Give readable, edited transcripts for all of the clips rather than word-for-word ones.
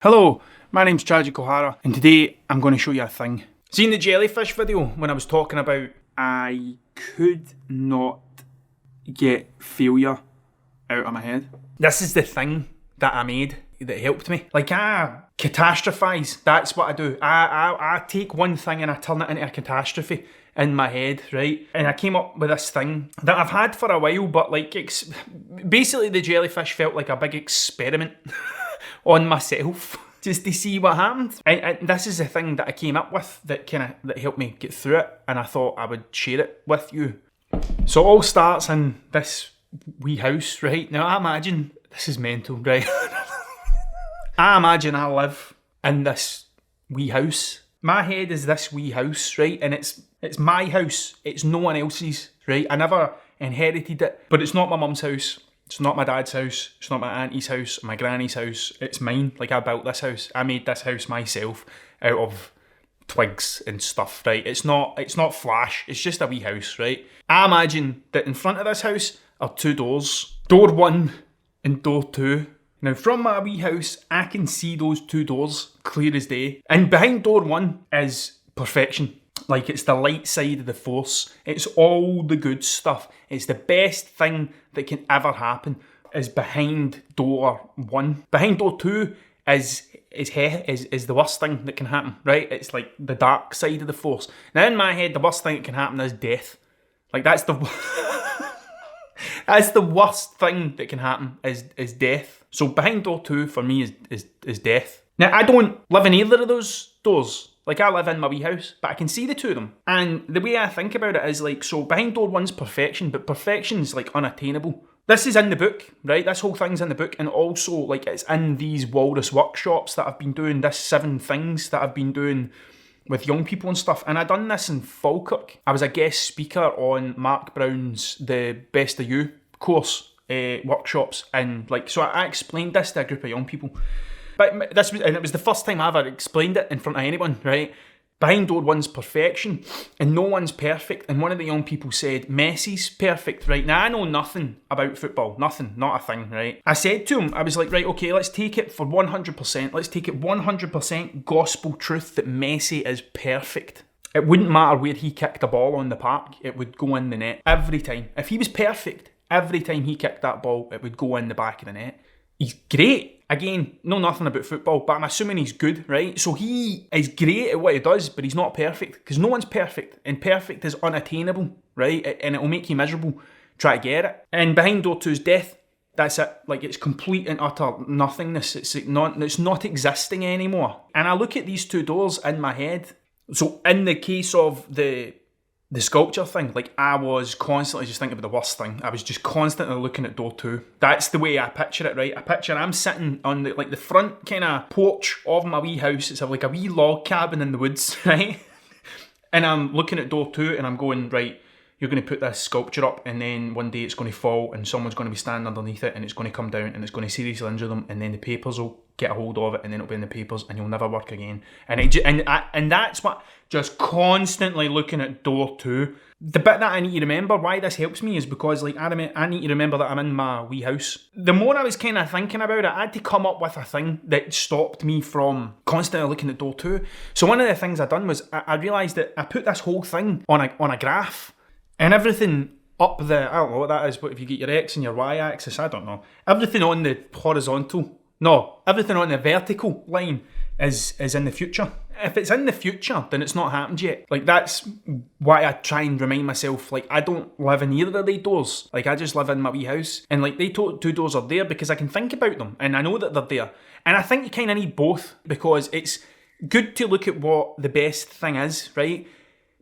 Hello, my name's Tragic O'Hara, and today I'm going to show you a thing. Seen the jellyfish video when I was talking about I could not get failure out of my head? This is the thing that I made that helped me. Like, I catastrophize. That's what I do. I take one thing and I turn it into a catastrophe in my head, right? And I came up with this thing that I've had for a while, but like, basically the jellyfish felt like a big experiment on myself, just to see what happened. And this is the thing that I came up with that helped me get through it, and I thought I would share it with you. So it all starts in this wee house, right? Now I imagine, this is mental, right? I imagine I live in this wee house. My head is this wee house, right? And it's my house, it's no one else's, right? I never inherited it, but it's not my mum's house. It's not my dad's house, it's not my auntie's house, my granny's house, it's mine. Like, I built this house, I made this house myself out of twigs and stuff, right? It's not flash, it's just a wee house, right? I imagine that in front of this house are two doors, door 1 and door 2. Now from my wee house, I can see those two doors clear as day. And behind door 1 is perfection. Like, it's the light side of the force. It's all the good stuff. It's the best thing that can ever happen is behind door 1. Behind door 2 is the worst thing that can happen, right? It's like the dark side of the force. Now in my head, the worst thing that can happen is death. Like, that's the that's the worst thing that can happen is death. So behind door 2 for me is death. Now I don't live in either of those doors. Like, I live in my wee house, but I can see the two of them. And the way I think about it is like, so behind door 1's perfection, but perfection's like unattainable. This is in the book, right? This whole thing's in the book, and also like it's in these Walrus workshops that I've been doing, this 7 things that I've been doing with young people and stuff. And I done this in Falkirk. I was a guest speaker on Mark Brown's The Best of You course workshops, and like, so I explained this to a group of young people. But it was the first time I ever explained it in front of anyone, right? Behind door 1's perfection, and no one's perfect. And one of the young people said, Messi's perfect, right? Now, I know nothing about football, nothing, not a thing, right? I said to him, I was like, right, okay, let's take it for 100%. Let's take it 100% gospel truth that Messi is perfect. It wouldn't matter where he kicked the ball on the park, it would go in the net every time. If he was perfect, every time he kicked that ball, it would go in the back of the net. He's great. Again, know nothing about football, but I'm assuming he's good, right? So he is great at what he does, but he's not perfect, because no one's perfect, and perfect is unattainable, right? And it'll make you miserable try to get it. And behind door 2's death, that's it. Like, it's complete and utter nothingness. It's not existing anymore. And I look at these two doors in my head. So in the case of the sculpture thing, like, I was constantly just thinking about the worst thing. I was just constantly looking at door 2. That's the way I picture it, right? I picture I'm sitting on the front kind of porch of my wee house. It's like a wee log cabin in the woods, right? And I'm looking at door 2 and I'm going, right, you're going to put this sculpture up, and then one day it's going to fall and someone's going to be standing underneath it, and it's going to come down and it's going to seriously injure them, and then the papers will get a hold of it, and then it'll be in the papers and you'll never work again. And that's what, just constantly looking at door 2. The bit that I need to remember, why this helps me, is because like I need to remember that I'm in my wee house. The more I was kind of thinking about it, I had to come up with a thing that stopped me from constantly looking at door 2. So one of the things I done was I realised that I put this whole thing on a graph, and everything up the, I don't know what that is, but if you get your X and your Y axis, I don't know. Everything on the everything on the vertical line is in the future. If it's in the future, then it's not happened yet. Like, that's why I try and remind myself, like, I don't live in either of these doors. Like, I just live in my wee house. And like, they two doors are there because I can think about them and I know that they're there. And I think you kind of need both, because it's good to look at what the best thing is, right?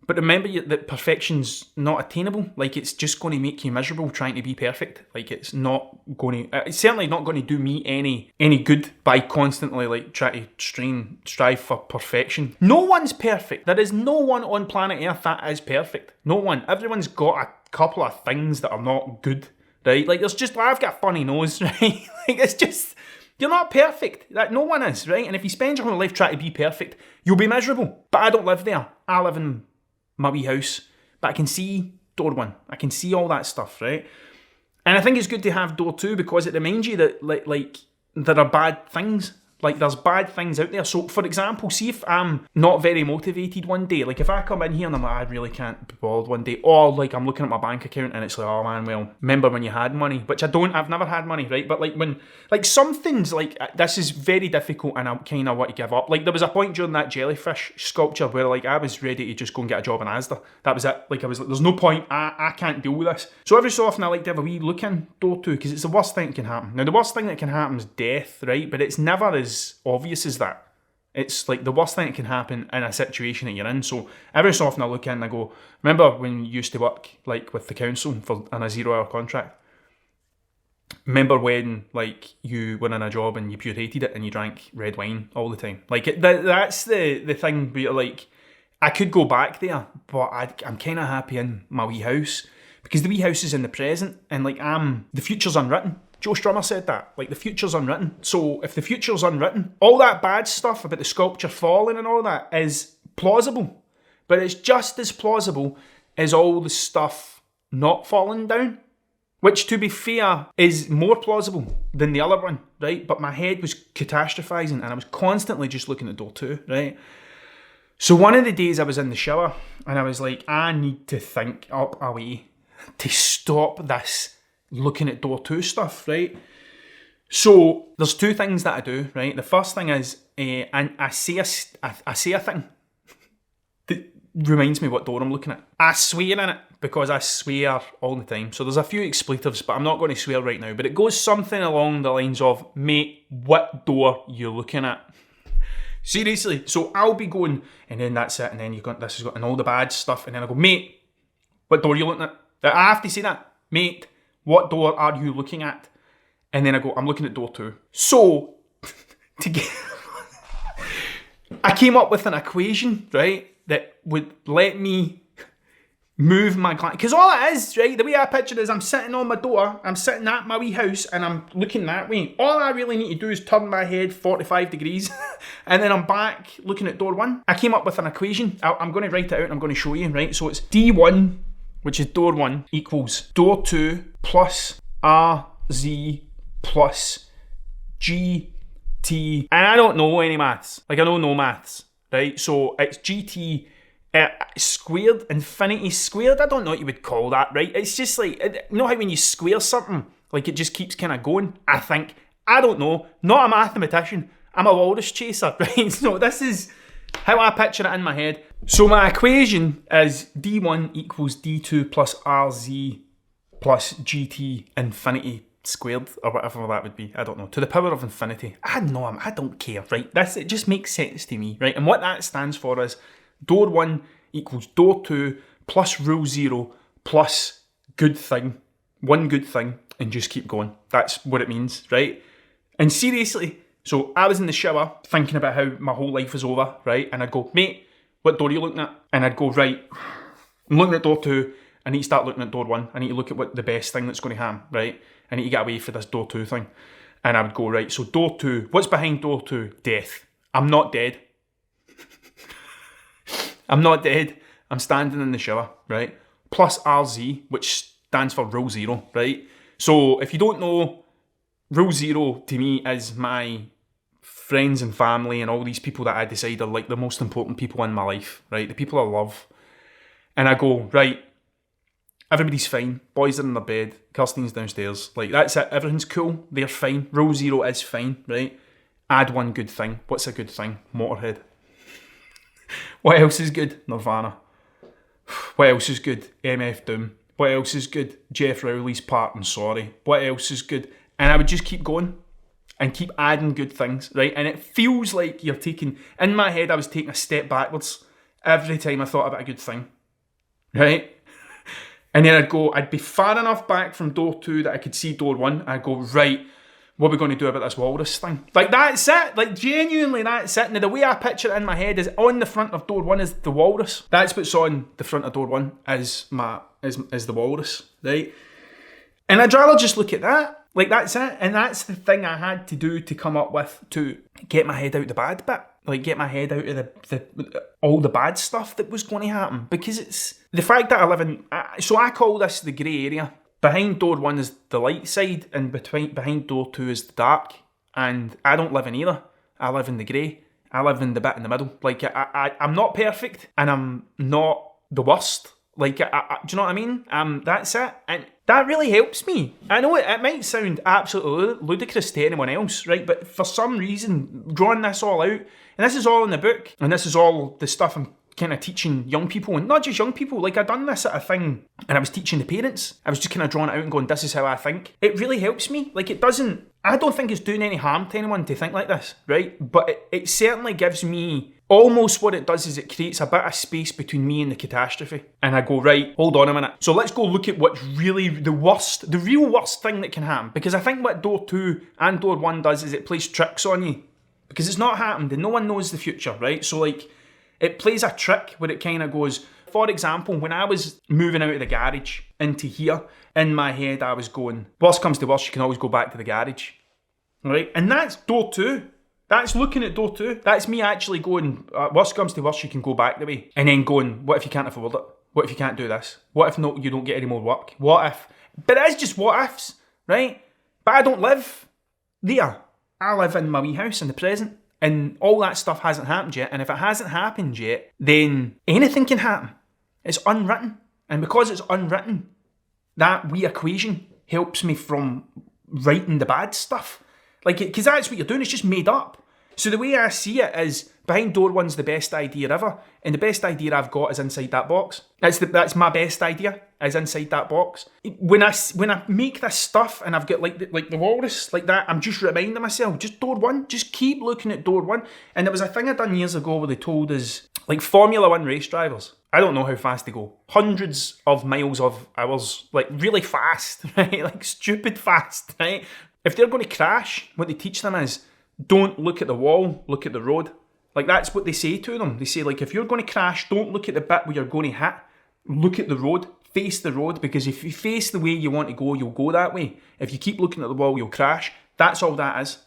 But remember that perfection's not attainable. Like, it's just going to make you miserable trying to be perfect. Like, it's certainly not going to do me any good by constantly like trying to strive for perfection. No one's perfect. There is no one on planet Earth that is perfect. No one. Everyone's got a couple of things that are not good, right? Like, I've got a funny nose, right? Like, it's just, you're not perfect. Like, no one is, right? And if you spend your whole life trying to be perfect, you'll be miserable. But I don't live there. I live in my wee house, but I can see door 1. I can see all that stuff, right? And I think it's good to have door 2 because it reminds you that like there are bad things Like, there's bad things out there. So, for example, see if I'm not very motivated one day, like if I come in here and I'm like, I really can't be bothered one day, or like I'm looking at my bank account and it's like, oh man, well, remember when you had money? Which I've never had money, right? But like when, like some things, like this is very difficult and I kind of want to give up. Like there was a point during that jellyfish sculpture where like I was ready to just go and get a job in Asda. That was it. Like I was like, there's no point, I can't deal with this. So every so often I like to have a wee look in door two, because it's the worst thing that can happen. Now the worst thing that can happen is death, right? But it's never as obvious as that. It's like the worst thing that can happen in a situation that you're in. So every so often I look in and I go, remember when you used to work like with the council on a 0-hour contract? Remember when like you were in a job and you pure hated it and you drank red wine all the time? Like that's the thing where you're like, I could go back there, but I'm kind of happy in my wee house, because the wee house is in the present and like the future's unwritten. Joe Strummer said that, like the future's unwritten. So if the future's unwritten, all that bad stuff about the sculpture falling and all that is plausible. But it's just as plausible as all the stuff not falling down. Which, to be fair, is more plausible than the other one, right? But my head was catastrophizing and I was constantly just looking at door two, right? So one of the days I was in the shower and I was like, I need to think up a way to stop this looking at door two stuff, right? So there's two things that I do, right? The first thing is, and I say a thing that reminds me what door I'm looking at. I swear in it, because I swear all the time. So there's a few expletives, but I'm not going to swear right now. But it goes something along the lines of, mate, what door you looking at? Seriously. So I'll be going, and then that's it, and then this has got and all the bad stuff, and then I go, mate, what door you looking at? I have to say that, mate. What door are you looking at? And then I go, I'm looking at door two. So, I came up with an equation, right, that would let me move my glance. Because all it is, right, the way I picture it is I'm sitting on my door, I'm sitting at my wee house, and I'm looking that way. All I really need to do is turn my head 45 degrees, and then I'm back looking at door one. I came up with an equation. I'm going to write it out and I'm going to show you, right? So it's D1, which is door one, equals door two plus RZ plus GT. And I don't know any maths. Like, I don't know maths, right? So it's GT squared, infinity squared. I don't know what you would call that, right? It's just like, you know how when you square something, like it just keeps kind of going? I think. I don't know. Not a mathematician. I'm a walrus chaser, right? So this is how I picture it in my head. So my equation is D1 equals D2 plus RZ plus GT infinity squared, or whatever that would be. I don't know. To the power of infinity. I don't care, right? It just makes sense to me, right? And what that stands for is door 1 equals door 2 plus rule 0 plus good thing. One good thing, and just keep going. That's what it means, right? And seriously, so I was in the shower thinking about how my whole life was over, right? And I'd go, mate, what door are you looking at? And I'd go, right, I'm looking at door 2. I need to start looking at door 1. I need to look at what the best thing that's going to happen, right? I need to get away for this door 2 thing. And I would go, right, so door 2, what's behind door 2? Death. I'm not dead. I'm not dead. I'm standing in the shower, right? Plus RZ, which stands for rule 0, right? So if you don't know, rule 0 to me is my friends and family and all these people that I decide are like the most important people in my life, right? The people I love. And I go, right, everybody's fine. Boys are in their bed. Kirsten's downstairs. Like, that's it. Everything's cool. They're fine. Rule 0 is fine, right? Add one good thing. What's a good thing? Motorhead. What else is good? Nirvana. What else is good? MF Doom. What else is good? Jeff Rowley's Part and Sorry. What else is good? And I would just keep going and keep adding good things, right? And it feels like you're taking, in my head, I was taking a step backwards every time I thought about a good thing, right? And then I'd be far enough back from door 2 that I could see door 1. I'd go, right, what are we going to do about this walrus thing? Like, that's it. Like, genuinely, that's it. Now, the way I picture it in my head is on the front of door 1 is the walrus. That's what's on the front of door 1 is the walrus, right? And I'd rather just look at that. Like, that's it. And that's the thing I had to do to come up with to get my head out the bad bit. Like, get my head out of all the bad stuff that was going to happen. Because it's the fact that I live in... So I call this the grey area. Behind door 1 is the light side, and behind door 2 is the dark. And I don't live in either. I live in the grey. I live in the bit in the middle. Like, I'm not perfect, and I'm not the worst. Like, do you know what I mean? That's it. And that really helps me. I know it might sound absolutely ludicrous to anyone else, right? But for some reason, drawing this all out, and this is all in the book, and this is all the stuff I'm kind of teaching young people, and not just young people. Like, I done this at a thing, and I was teaching the parents. I was just kind of drawing it out and going, this is how I think. It really helps me. Like, I don't think it's doing any harm to anyone to think like this, right? But it certainly gives me, almost what it does is it creates a bit of space between me and the catastrophe. And I go, right, hold on a minute. So let's go look at what's really the real worst thing that can happen. Because I think what door 2 and door 1 does is it plays tricks on you. Because it's not happened and no one knows the future, right? So like, it plays a trick where it kind of goes, for example, when I was moving out of the garage into here, in my head I was going, worst comes to worst, you can always go back to the garage, right? And that's door 2. That's looking at door 2. That's me actually going, worst comes to worst, you can go back the way. And then going, what if you can't afford it? What if you can't do this? What if you don't get any more work? What if? But it's just what ifs, right? But I don't live there. I live in my wee house in the present. And all that stuff hasn't happened yet. And if it hasn't happened yet, then anything can happen. It's unwritten. And because it's unwritten, that wee equation helps me from writing the bad stuff. Like, because that's what you're doing, it's just made up. So the way I see it is, behind door 1's the best idea ever, and the best idea I've got is inside that box. That's my best idea, is inside that box. When I make this stuff, and I've got like the walrus, like that, I'm just reminding myself, just door 1, just keep looking at door 1. And there was a thing I done years ago where they told us, like Formula 1 race drivers, I don't know how fast they go, hundreds of miles of hours, like really fast, right? Like stupid fast, right? If they're going to crash, what they teach them is, don't look at the wall, look at the road. Like, that's what they say to them. They say, like, if you're going to crash, don't look at the bit where you're going to hit. Look at the road, face the road, because if you face the way you want to go, you'll go that way. If you keep looking at the wall, you'll crash. That's all that is.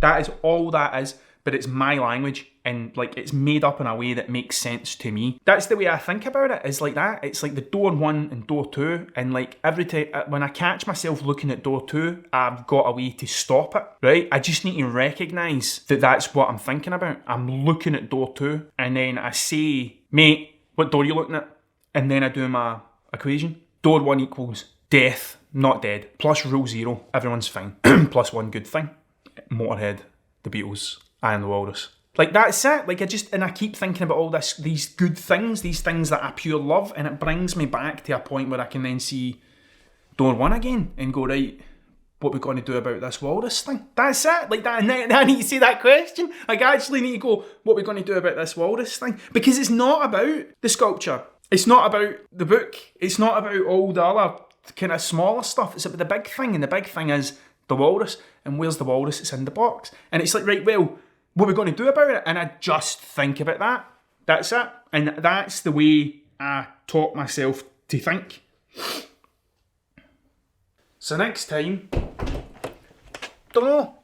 That is all that is. But it's my language, and like, it's made up in a way that makes sense to me. That's the way I think about it, is like that. It's like the door 1 and door 2, and like every time when I catch myself looking at door 2, I've got a way to stop it, right? I just need to recognise that that's what I'm thinking about. I'm looking at door 2, and then I say, mate, what door are you looking at? And then I do my equation. Door 1 equals death, not dead, plus rule 0, everyone's fine, plus 1 good thing. Motorhead, the Beatles, I Am the Walrus. Like, that's it. Like, I keep thinking about all these good things, these things that I pure love, and it brings me back to a point where I can then see door 1 again and go, right, what are we going to do about this walrus thing? That's it. Like, that, and then I need to say that question. Like, I actually need to go, what are we going to do about this walrus thing? Because it's not about the sculpture. It's not about the book. It's not about all the other kind of smaller stuff. It's about the big thing, and the big thing is the walrus. And where's the walrus? It's in the box. And it's like, right, well, what are we going to do about it? And I just think about that. That's it. And that's the way I taught myself to think. So next time, don't know.